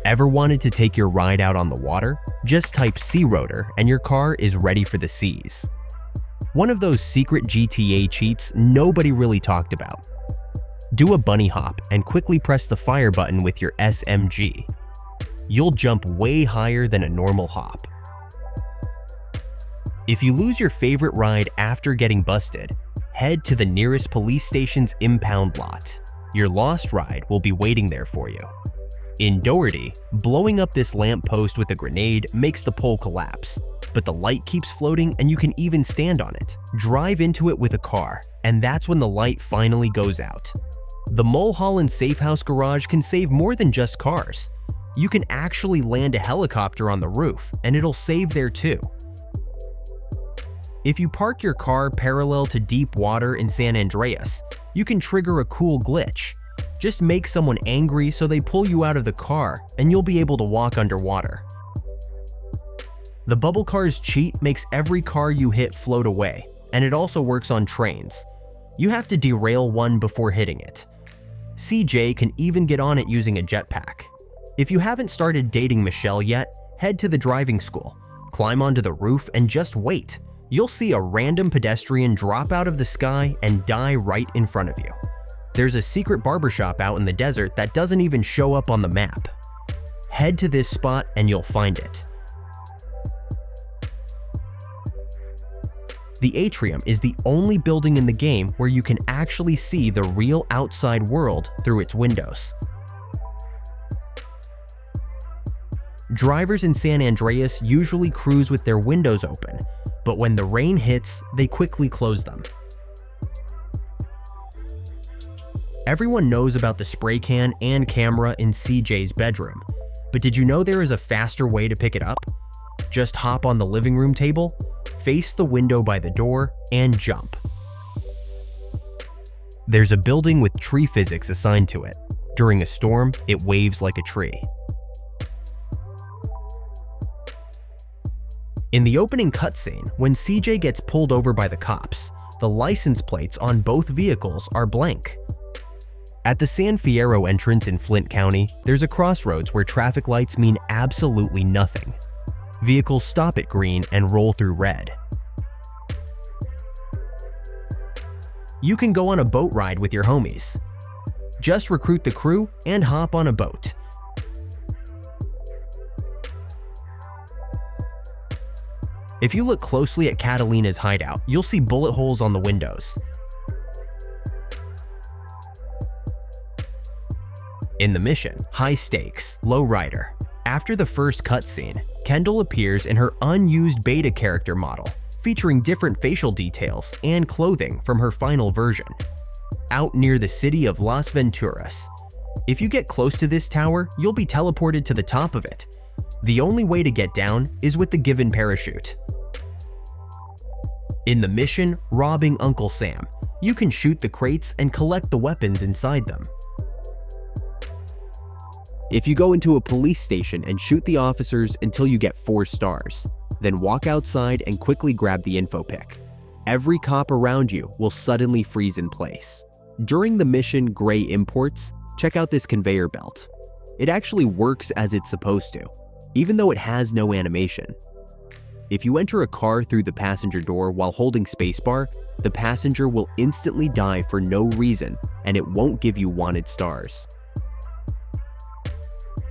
Ever wanted to take your ride out on the water? Just type sea rotor and your car is ready for the seas. One of those secret GTA cheats nobody really talked about. Do a bunny hop and quickly press the fire button with your SMG. You'll jump way higher than a normal hop. If you lose your favorite ride after getting busted, head to the nearest police station's impound lot. Your lost ride will be waiting there for you. In Doherty, blowing up this lamppost with a grenade makes the pole collapse, but the light keeps floating and you can even stand on it. Drive into it with a car, and that's when the light finally goes out. The Mulholland Safe House garage can save more than just cars. You can actually land a helicopter on the roof, and it'll save there too. If you park your car parallel to deep water in San Andreas, you can trigger a cool glitch. Just make someone angry so they pull you out of the car, and you'll be able to walk underwater. The bubble car's cheat makes every car you hit float away, and it also works on trains. You have to derail one before hitting it. CJ can even get on it using a jetpack. If you haven't started dating Michelle yet, head to the driving school, climb onto the roof, and just wait. You'll see a random pedestrian drop out of the sky and die right in front of you. There's a secret barbershop out in the desert that doesn't even show up on the map. Head to this spot and you'll find it. The atrium is the only building in the game where you can actually see the real outside world through its windows. Drivers in San Andreas usually cruise with their windows open, but when the rain hits, they quickly close them. Everyone knows about the spray can and camera in CJ's bedroom, but did you know there is a faster way to pick it up? Just hop on the living room table, face the window by the door, and jump. There's a building with tree physics assigned to it. During a storm, it waves like a tree. In the opening cutscene, when CJ gets pulled over by the cops, the license plates on both vehicles are blank. At the San Fierro entrance in Flint County, there's a crossroads where traffic lights mean absolutely nothing. Vehicles stop at green and roll through red. You can go on a boat ride with your homies. Just recruit the crew and hop on a boat. If you look closely at Catalina's hideout, you'll see bullet holes on the windows. In the mission, High Stakes, Lowrider, after the first cutscene, Kendall appears in her unused beta character model, featuring different facial details and clothing from her final version, out near the city of Las Venturas. If you get close to this tower, you'll be teleported to the top of it. The only way to get down is with the given parachute. In the mission, Robbing Uncle Sam, you can shoot the crates and collect the weapons inside them. If you go into a police station and shoot the officers until you get 4 stars, then walk outside and quickly grab the info pick. Every cop around you will suddenly freeze in place. During the mission Gray Imports, check out this conveyor belt. It actually works as it's supposed to, even though it has no animation. If you enter a car through the passenger door while holding spacebar, the passenger will instantly die for no reason and it won't give you wanted stars.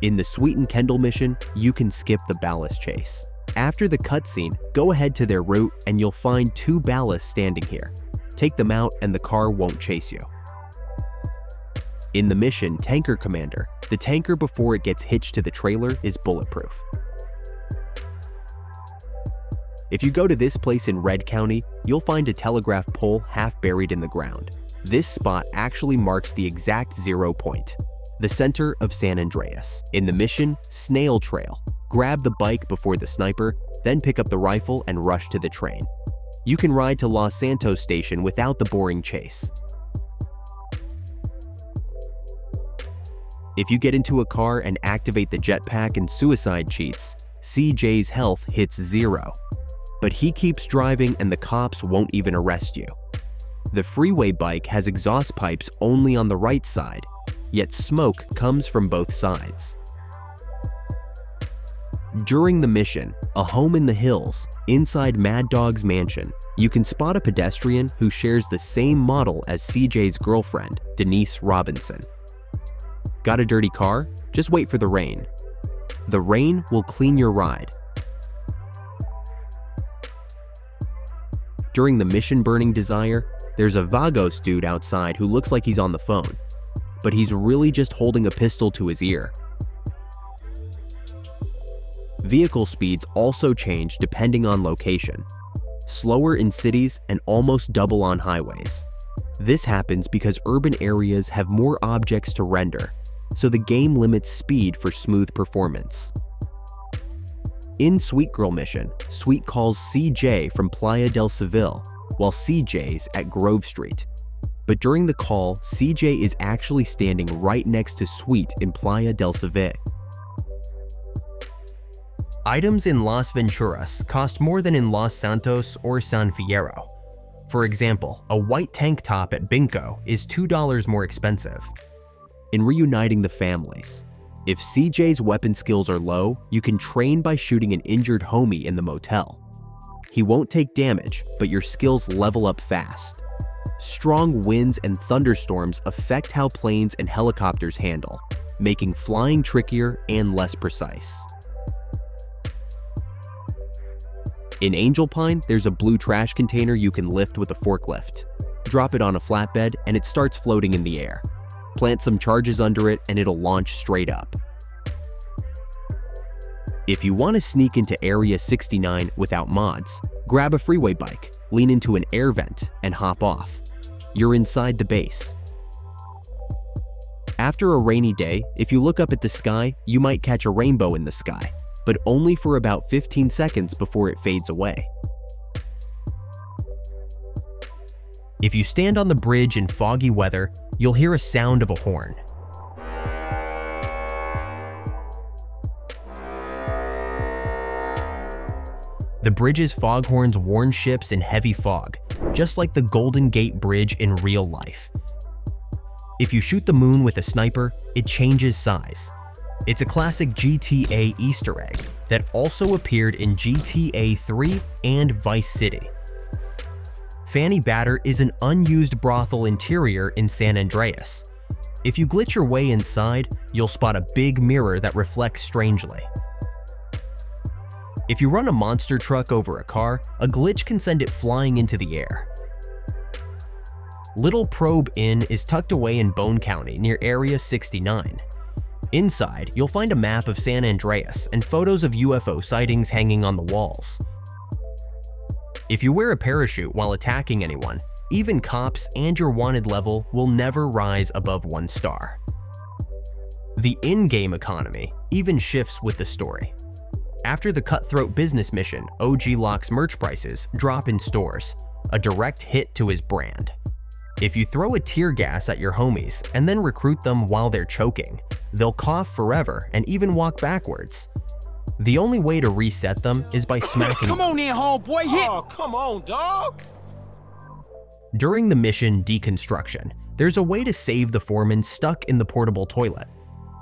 In the Sweet and Kendall mission, you can skip the ballast chase. After the cutscene, go ahead to their route and you'll find 2 ballasts standing here. Take them out and the car won't chase you. In the mission Tanker Commander, the tanker before it gets hitched to the trailer is bulletproof. If you go to this place in Red County, you'll find a telegraph pole half buried in the ground. This spot actually marks the exact 0 point, the center of San Andreas. In the mission Snail Trail, grab the bike before the sniper, then pick up the rifle and rush to the train. You can ride to Los Santos Station without the boring chase. If you get into a car and activate the jetpack and suicide cheats, CJ's health hits 0. but he keeps driving and the cops won't even arrest you. The freeway bike has exhaust pipes only on the right side, yet smoke comes from both sides. During the mission, A Home in the Hills, inside Mad Dog's mansion, you can spot a pedestrian who shares the same model as CJ's girlfriend, Denise Robinson. Got a dirty car? Just wait for the rain. The rain will clean your ride. During the mission Burning Desire, there's a Vagos dude outside who looks like he's on the phone, but he's really just holding a pistol to his ear. Vehicle speeds also change depending on location. Slower in cities and almost double on highways. This happens because urban areas have more objects to render, so the game limits speed for smooth performance. In Sweet Girl Mission, Sweet calls CJ from Playa del Seville, while CJ's at Grove Street. But during the call, CJ is actually standing right next to Sweet in Playa del Seville. Items in Las Venturas cost more than in Los Santos or San Fierro. For example, a white tank top at Binco is $2 more expensive. In Reuniting the Families, if CJ's weapon skills are low, you can train by shooting an injured homie in the motel. He won't take damage, but your skills level up fast. Strong winds and thunderstorms affect how planes and helicopters handle, making flying trickier and less precise. In Angel Pine, there's a blue trash container you can lift with a forklift. Drop it on a flatbed and it starts floating in the air. Plant some charges under it and it'll launch straight up. If you want to sneak into Area 69 without mods, grab a freeway bike, lean into an air vent, and hop off. You're inside the base. After a rainy day, if you look up at the sky, you might catch a rainbow in the sky, but only for about 15 seconds before it fades away. If you stand on the bridge in foggy weather, you'll hear a sound of a horn. The bridge's foghorns warn ships in heavy fog, just like the Golden Gate Bridge in real life. If you shoot the moon with a sniper, it changes size. It's a classic GTA Easter egg that also appeared in GTA 3 and Vice City. Fanny Batter is an unused brothel interior in San Andreas. If you glitch your way inside, you'll spot a big mirror that reflects strangely. If you run a monster truck over a car, a glitch can send it flying into the air. Little Probe Inn is tucked away in Bone County near Area 69. Inside, you'll find a map of San Andreas and photos of UFO sightings hanging on the walls. If you wear a parachute while attacking anyone, even cops and your wanted level will never rise above 1 star. The in-game economy even shifts with the story. After the cutthroat business mission, OG Locke's merch prices drop in stores, a direct hit to his brand. If you throw a tear gas at your homies and then recruit them while they're choking, they'll cough forever and even walk backwards. The only way to reset them is by smacking them. Come on in, homeboy, hit! Oh, come on, dog! During the mission Deconstruction, there's a way to save the foreman stuck in the portable toilet.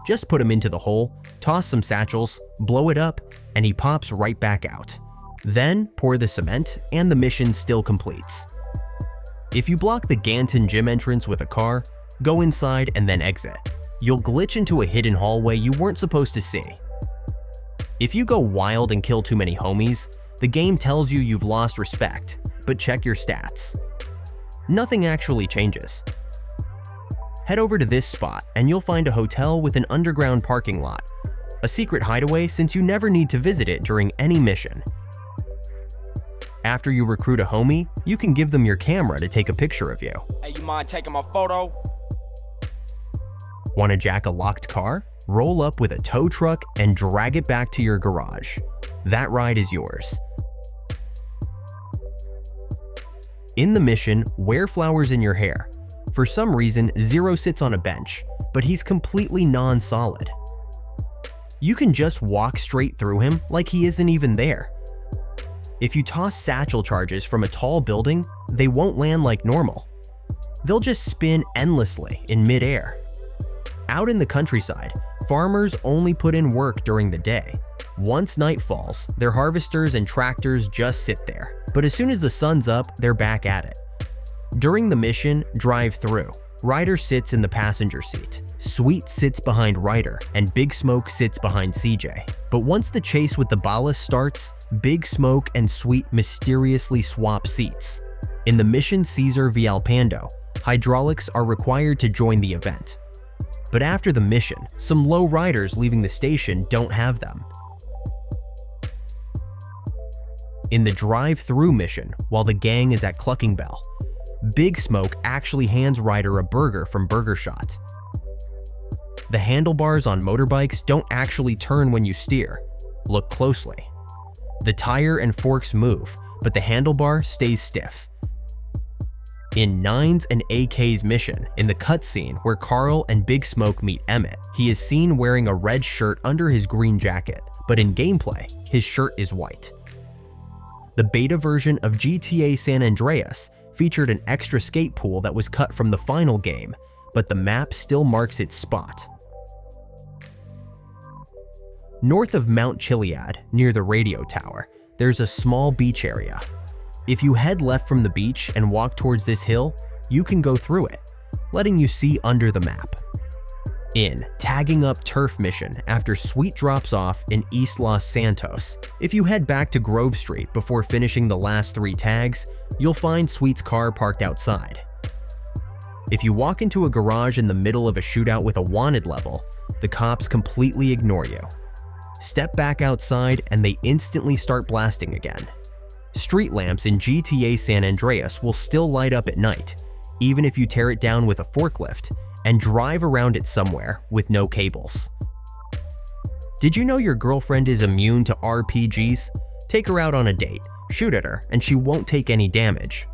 Just put him into the hole, toss some satchels, blow it up, and he pops right back out. Then pour the cement, and the mission still completes. If you block the Ganton gym entrance with a car, go inside and then exit. You'll glitch into a hidden hallway you weren't supposed to see. If you go wild and kill too many homies, the game tells you you've lost respect, but check your stats. Nothing actually changes. Head over to this spot and you'll find a hotel with an underground parking lot, a secret hideaway since you never need to visit it during any mission. After you recruit a homie, you can give them your camera to take a picture of you. Hey, you mind taking my photo? Want to jack a locked car? Roll up with a tow truck and drag it back to your garage. That ride is yours. In the mission, wear flowers in your hair. For some reason, Zero sits on a bench, but he's completely non-solid. You can just walk straight through him like he isn't even there. If you toss satchel charges from a tall building, they won't land like normal. They'll just spin endlessly in midair. Out in the countryside, farmers only put in work during the day. Once night falls, their harvesters and tractors just sit there. But as soon as the sun's up, they're back at it. During the mission, Drive Through, Ryder sits in the passenger seat. Sweet sits behind Ryder, and Big Smoke sits behind CJ. But once the chase with the ballast starts, Big Smoke and Sweet mysteriously swap seats. In the mission Caesar v Alpando, hydraulics are required to join the event. But after the mission, some low riders leaving the station don't have them. In the drive-through mission, while the gang is at Clucking Bell, Big Smoke actually hands Ryder a burger from Burger Shot. The handlebars on motorbikes don't actually turn when you steer. Look closely. The tire and forks move, but the handlebar stays stiff. In Nines and AK's mission, in the cutscene where Carl and Big Smoke meet Emmett, he is seen wearing a red shirt under his green jacket, but in gameplay, his shirt is white. The beta version of GTA San Andreas featured an extra skate pool that was cut from the final game, but the map still marks its spot. North of Mount Chiliad, near the radio tower, there's a small beach area. If you head left from the beach and walk towards this hill, you can go through it, letting you see under the map. In Tagging Up Turf mission after Sweet drops off in East Los Santos, if you head back to Grove Street before finishing the last 3 tags, you'll find Sweet's car parked outside. If you walk into a garage in the middle of a shootout with a wanted level, the cops completely ignore you. Step back outside and they instantly start blasting again. Street lamps in GTA San Andreas will still light up at night, even if you tear it down with a forklift and drive around it somewhere with no cables. Did you know your girlfriend is immune to RPGs? Take her out on a date, shoot at her, and she won't take any damage.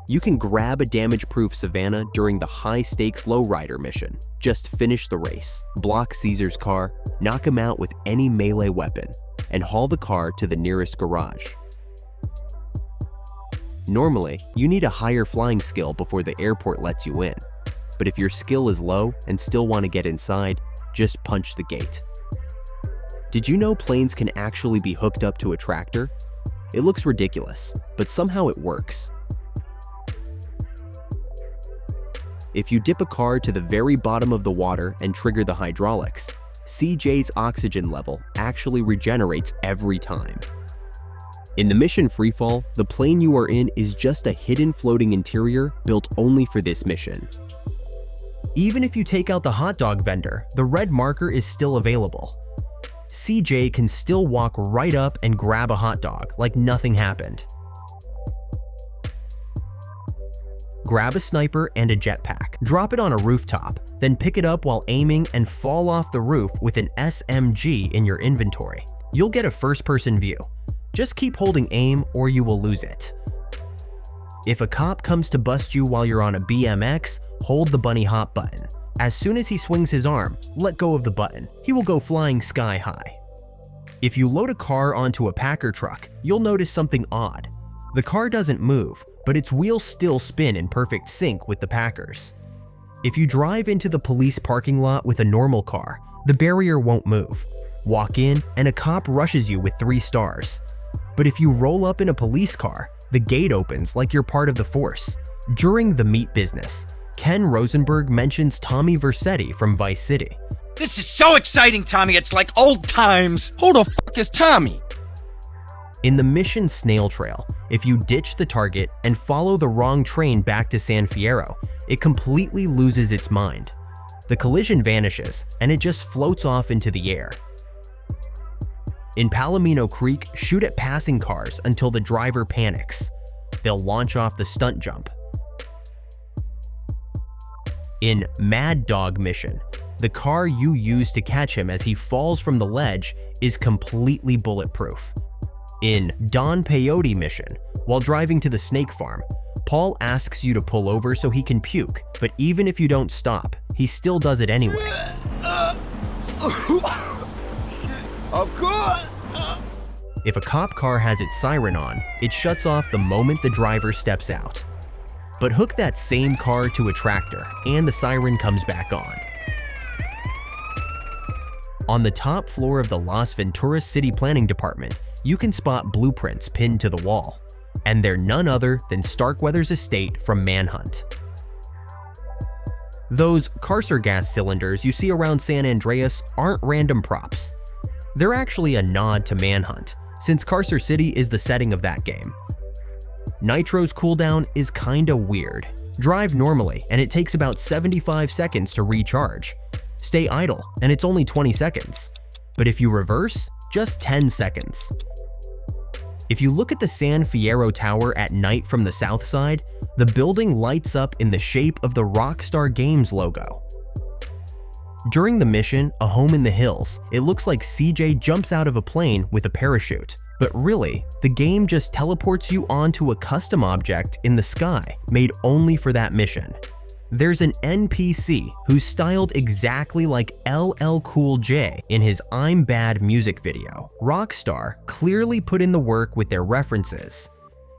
You can grab a damage-proof Savannah during the high-stakes lowrider mission. Just finish the race, block Caesar's car, knock him out with any melee weapon, and haul the car to the nearest garage. Normally, you need a higher flying skill before the airport lets you in, but if your skill is low and still want to get inside, just punch the gate. Did you know planes can actually be hooked up to a tractor? It looks ridiculous, but somehow it works. If you dip a car to the very bottom of the water and trigger the hydraulics, CJ's oxygen level actually regenerates every time. In the mission Freefall, the plane you are in is just a hidden floating interior built only for this mission. Even if you take out the hot dog vendor, the red marker is still available. CJ can still walk right up and grab a hot dog like nothing happened. Grab a sniper and a jetpack, drop it on a rooftop, then pick it up while aiming and fall off the roof with an SMG in your inventory. You'll get a first-person view. Just keep holding aim or you will lose it. If a cop comes to bust you while you're on a BMX, hold the bunny hop button. As soon as he swings his arm, let go of the button. He will go flying sky high. If you load a car onto a Packer truck, you'll notice something odd. The car doesn't move, but its wheels still spin in perfect sync with the Packers. If you drive into the police parking lot with a normal car, the barrier won't move. Walk in, and a cop rushes you with 3 stars. But if you roll up in a police car, the gate opens like you're part of the force. During the meat business, Ken Rosenberg mentions Tommy Vercetti from Vice City. This is so exciting, Tommy. It's like old times. Who the fuck is Tommy? In the mission Snail Trail, if you ditch the target and follow the wrong train back to San Fierro, it completely loses its mind. The collision vanishes, and it just floats off into the air. In Palomino Creek, shoot at passing cars until the driver panics. They'll launch off the stunt jump. In Mad Dog Mission, the car you use to catch him as he falls from the ledge is completely bulletproof. In Don Peyote Mission, while driving to the snake farm, Paul asks you to pull over so he can puke, but even if you don't stop, he still does it anyway. Of course. If a cop car has its siren on, it shuts off the moment the driver steps out. But hook that same car to a tractor and the siren comes back on. On the top floor of the Las Venturas City Planning Department, you can spot blueprints pinned to the wall, and they're none other than Starkweather's estate from Manhunt. Those carcer gas cylinders you see around San Andreas aren't random props. They're actually a nod to Manhunt, since Carcer City is the setting of that game. Nitro's cooldown is kinda weird. Drive normally, and it takes about 75 seconds to recharge. Stay idle, and it's only 20 seconds. But if you reverse, just 10 seconds. If you look at the San Fierro Tower at night from the south side, the building lights up in the shape of the Rockstar Games logo. During the mission, A Home in the Hills, it looks like CJ jumps out of a plane with a parachute. But really, the game just teleports you onto a custom object in the sky made only for that mission. There's an NPC who's styled exactly like LL Cool J in his I'm Bad music video. Rockstar clearly put in the work with their references.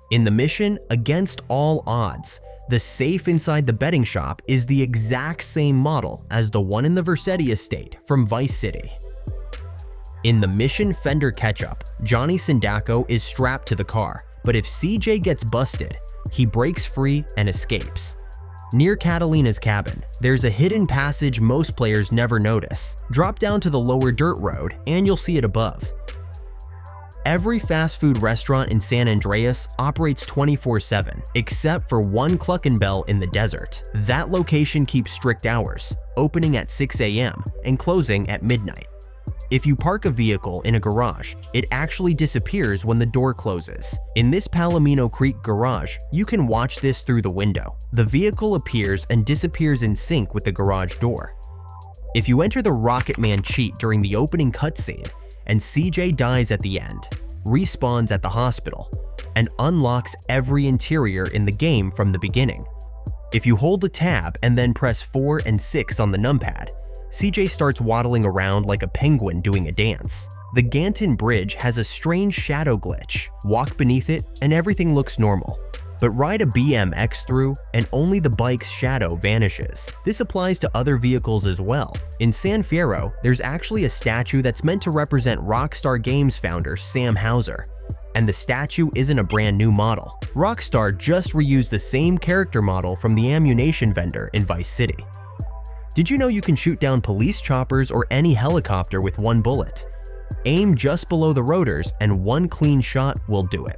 In the mission, Against All Odds, the safe inside the betting shop is the exact same model as the one in the Vercetti estate from Vice City. In the mission Fender Ketchup, Johnny Sindaco is strapped to the car, but if CJ gets busted, he breaks free and escapes. Near Catalina's cabin, there's a hidden passage most players never notice. Drop down to the lower dirt road and you'll see it above. Every fast food restaurant in San Andreas operates 24/7, except for one Cluck and Bell in the desert. That location keeps strict hours, opening at 6 a.m. and closing at midnight. If you park a vehicle in a garage, it actually disappears when the door closes. In this Palomino Creek garage, you can watch this through the window. The vehicle appears and disappears in sync with the garage door. If you enter the Rocket Man cheat during the opening cutscene, and CJ dies at the end, respawns at the hospital, and unlocks every interior in the game from the beginning. If you hold a tab and then press 4 and 6 on the numpad, CJ starts waddling around like a penguin doing a dance. The Ganton Bridge has a strange shadow glitch. Walk beneath it and everything looks normal. But ride a BMX through and only the bike's shadow vanishes. This applies to other vehicles as well. In San Fierro, there's actually a statue that's meant to represent Rockstar Games founder Sam Houser. And the statue isn't a brand new model. Rockstar just reused the same character model from the ammunition vendor in Vice City. Did you know you can shoot down police choppers or any helicopter with one bullet? Aim just below the rotors and one clean shot will do it.